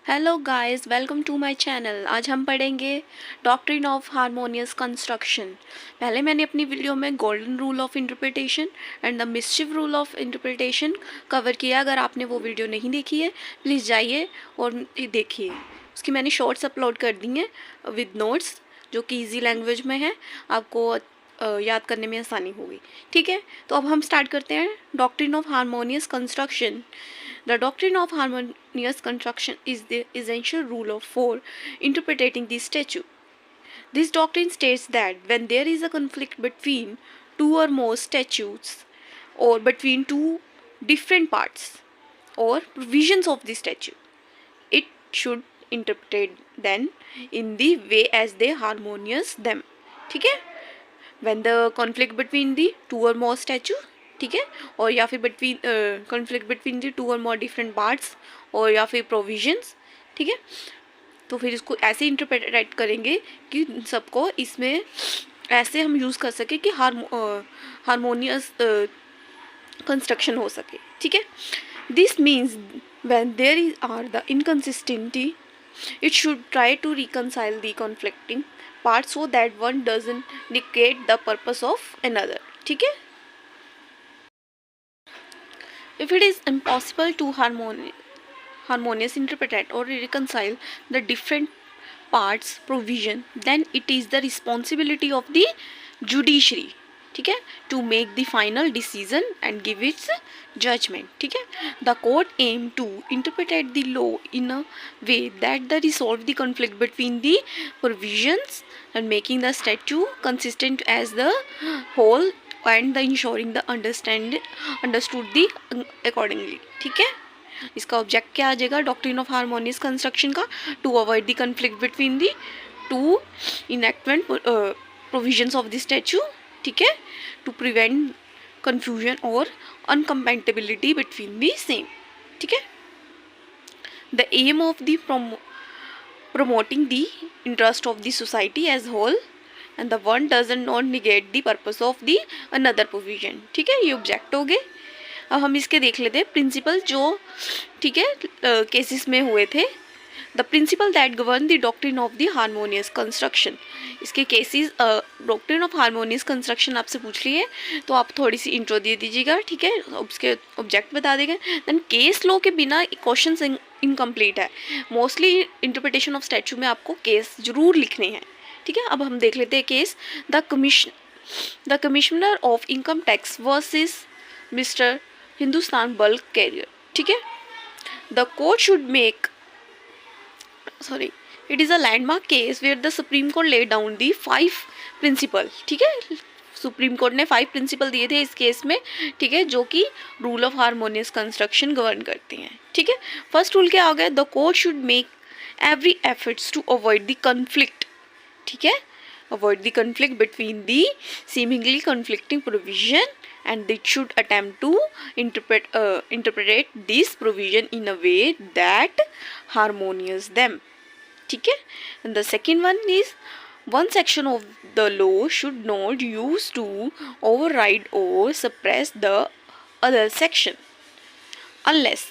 Hello guys, welcome to my channel. आज हम पढ़ेंगे डॉक्ट्रिन ऑफ हारमोनियस कंस्ट्रक्शन। पहले मैंने अपनी वीडियो में golden rule of interpretation and the mischief rule of interpretation cover किया। अगर आपने वो वीडियो नहीं देखी है प्लीज़ जाइए और देखिए। उसकी मैंने शॉर्ट्स अपलोड कर दी हैं विद नोट्स, जो कि ईजी लैंग्वेज में है, आपको याद करने में आसानी होगी। ठीक है, तो अब हम स्टार्ट करते हैं doctrine of harmonious construction. The doctrine of harmonious construction is the essential rule for interpreting the statute. This doctrine states that when there is a conflict between two or more statutes or between two different parts or provisions of the statute, it should interpret them in the way as they harmonious them. ठीक है, when the conflict between the two or more statutes, ठीक है, और या फिर between conflict between the to और more different parts और या फिर प्रोविजंस। ठीक है, तो फिर इसको ऐसे इंटरप्रेट करेंगे कि सबको इसमें ऐसे हम यूज़ कर सके कि हारमोनियस कंस्ट्रक्शन हो सके। ठीक है, this means when there is are the inconsistency it should try to reconcile the conflicting parts so that one doesn't negate the purpose of another. ठीक है, if it is impossible to harmonious interpret or reconcile the different parts provision, then it is the responsibility of the judiciary, ठीक है, to make the final decision and give its judgment. ठीक है, the court aim to interpret the law in a way that they resolve the conflict between the provisions and making the statute consistent as the whole and the ensuring the understood the accordingly. ठीक है, इसका object क्या आ जाएगा doctrine of harmonious construction का? To avoid the conflict between the two enactment provisions of the statute. ठीक है, to prevent confusion or uncompatibility between the same. ठीक है, the aim of the promoting the interest of the society as whole and the one doesn't not negate the purpose of the another provision. ठीक है, ये object हो गए। अब हम इसके देख लेते हैं प्रिंसिपल जो, ठीक है, केसेस में हुए थे। The principle that govern the doctrine of the harmonious construction. इसके cases doctrine of harmonious construction आपसे पूछ लिए तो आप थोड़ी सी इंट्रो दे दीजिएगा। ठीक है, उसके ऑब्जेक्ट बता देंगे। देन केस लॉ के बिना क्वेश्चन इनकम्प्लीट है। मोस्टली इंटरप्रिटेशन ऑफ स्टैच्यू में आपको केस जरूर लिखने हैं। ठीक है, अब हम देख लेते हैं case. The commissioner of income tax versus mister Hindustan bulk carrier. ठीक है, the court should make it is a landmark case where the Supreme Court laid down the 5 principle. ठीक है, सुप्रीम कोर्ट ने 5 प्रिंसिपल दिए थे इस केस में। ठीक है, जो कि rule of harmonious construction govern करती हैं। ठीक है, फर्स्ट रूल क्या हो गया? The court should make every efforts to avoid the conflict. ठीक है, avoid the conflict between the seemingly conflicting provision and it should attempt to interpret this provision in a way that harmonious them. ठीक है, and the second one is one section of the law should not use to override or suppress the other section unless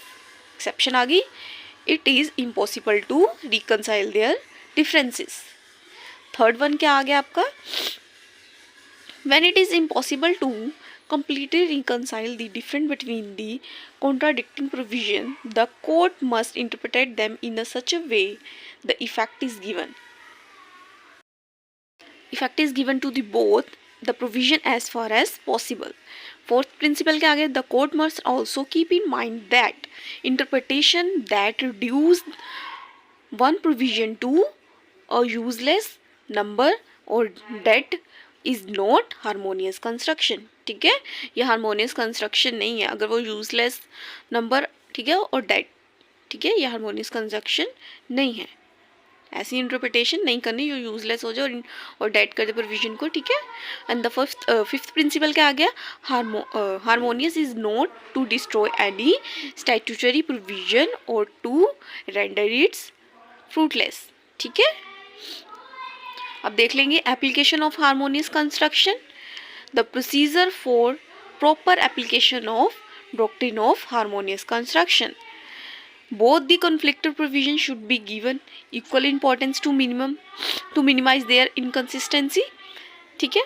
exception आ गई it is impossible to reconcile their differences. Third one क्या आ गया आपका? when it is impossible to completely reconcile the difference between the contradicting provision, the court must interpret them in such a way the effect is given to the both the provision as far as possible. Fourth principle क्या आ गया? The court must also keep in mind that interpretation that reduce one provision to a useless number or debt is not harmonious construction. ठीक है, ये harmonious construction नहीं है अगर वो यूजलेस नंबर, ठीक है, और डेट, ठीक है, ये हारमोनियस कंस्ट्रक्शन नहीं है। ऐसी इंटरप्रिटेशन नहीं करनी जो यूजलेस हो जाए और डेट कर दे प्रोविजन को। ठीक है, एंड द फिफ्थ प्रिंसिपल क्या आ गया? Harmonious is not to destroy any statutory provision और टू रेंडर इट्स फ्रूटलेस। ठीक है, अब देख लेंगे application of harmonious construction. The procedure for proper application of doctrine of harmonious construction. both the conflicted provision should be given equal importance to minimize their inconsistency. ठीक है,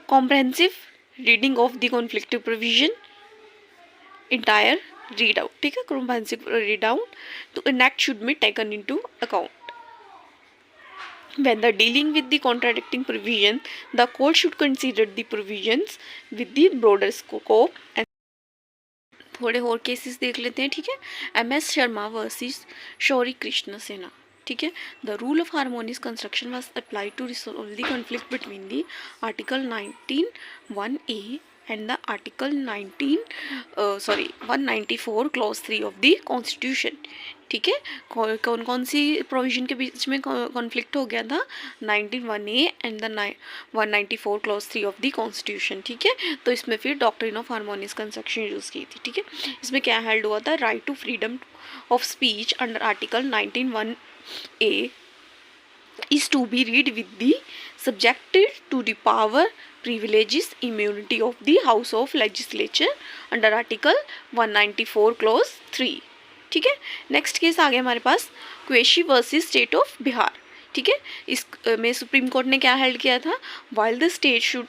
comprehensive reading of the conflicted provision, entire readout. ठीक है, comprehensive readout तो enact should be taken into account. When the dealing with the contradicting provision, the court should consider the provisions with the broader scope. And थोड़े और cases देख लेते हैं. ठीक है, MS शर्मा वर्सेस शौरी कृष्ण सेना. ठीक है, the rule of harmonious construction was applied to resolve the conflict between the article 19(1)(a and the article 194 clause 3 of the constitution. ठीक है, कौन कौन सी प्रोविजन के बीच में कॉन्फ्लिक्ट हो गया था? 19(1)(a and the 194 clause 3 of the constitution. ठीक है, तो इसमें फिर doctrine of harmonious construction use की थी. ठीक है, इसमें क्या हेल्ड हुआ था? Right to freedom of speech under article 19(1)(a is to be read with the subjected to the power, privileges, immunity of the House of Legislature under Article 194 Clause 3. ठीक है, नेक्स्ट केस आ गया हमारे पास क्वेशी versus state of Bihar. ठीक है, इस में supreme court ने क्या हेल्ड किया था? While the state should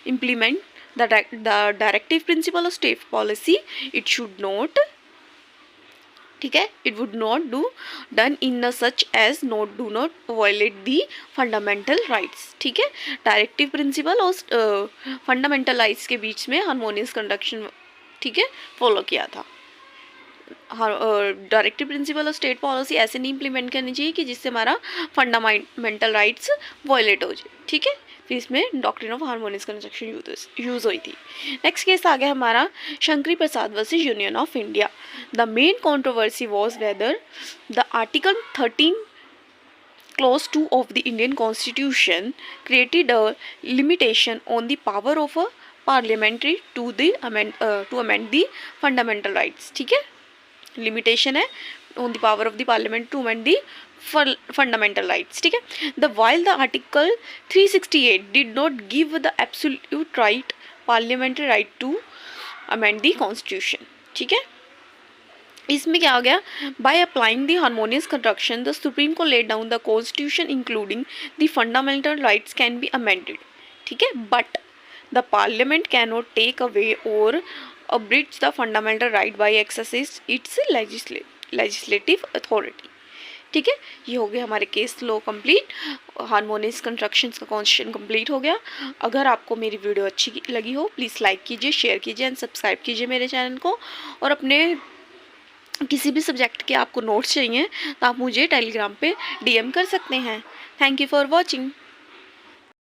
implement the directive principle of state policy, it should not, ठीक है, it would not do done in such as do not violate the fundamental rights. ठीक है, directive principle और fundamental rights के बीच में harmonious conduction, ठीक है, फॉलो किया था. डायरेक्टिव प्रिंसिपल और स्टेट पॉलिसी ऐसे नहीं इम्प्लीमेंट करनी चाहिए कि जिससे हमारा फंडामेंटल राइट्स वायलेट हो जाए. ठीक है, फिर इसमें doctrine of harmonious construction use हुई थी. नेक्स्ट केस आ गया हमारा Shankari Prasad versus Union of India. The main controversy was whether the article 13 Clause 2 of the Indian Constitution created a limitation on the power of a parliamentary to amend the fundamental rights. ठीक है, limitation है on the power of the parliament to amend the fundamental rights. ठीक है, while the article 368 did not give the absolute right, parliamentary right to amend the constitution. ठीक है, इसमें क्या हो गया? By applying the harmonious construction the Supreme को laid down the constitution including the fundamental rights can be amended. ठीक है, but the parliament can not take away और abridge the fundamental right by exercise its legislative authority. ठीक है, ये हो गया हमारे केस लो कंप्लीट. हार्मोनियस कंस्ट्रक्शंस का कॉन्स्टिट्यूशन कंप्लीट हो गया. अगर आपको मेरी वीडियो अच्छी लगी हो प्लीज़ लाइक कीजिए, शेयर कीजिए एंड सब्सक्राइब कीजिए मेरे चैनल को. और अपने किसी भी सब्जेक्ट के आपको नोट्स चाहिए तो आप मुझे टेलीग्राम पे DM कर सकते हैं. Thank you for watching.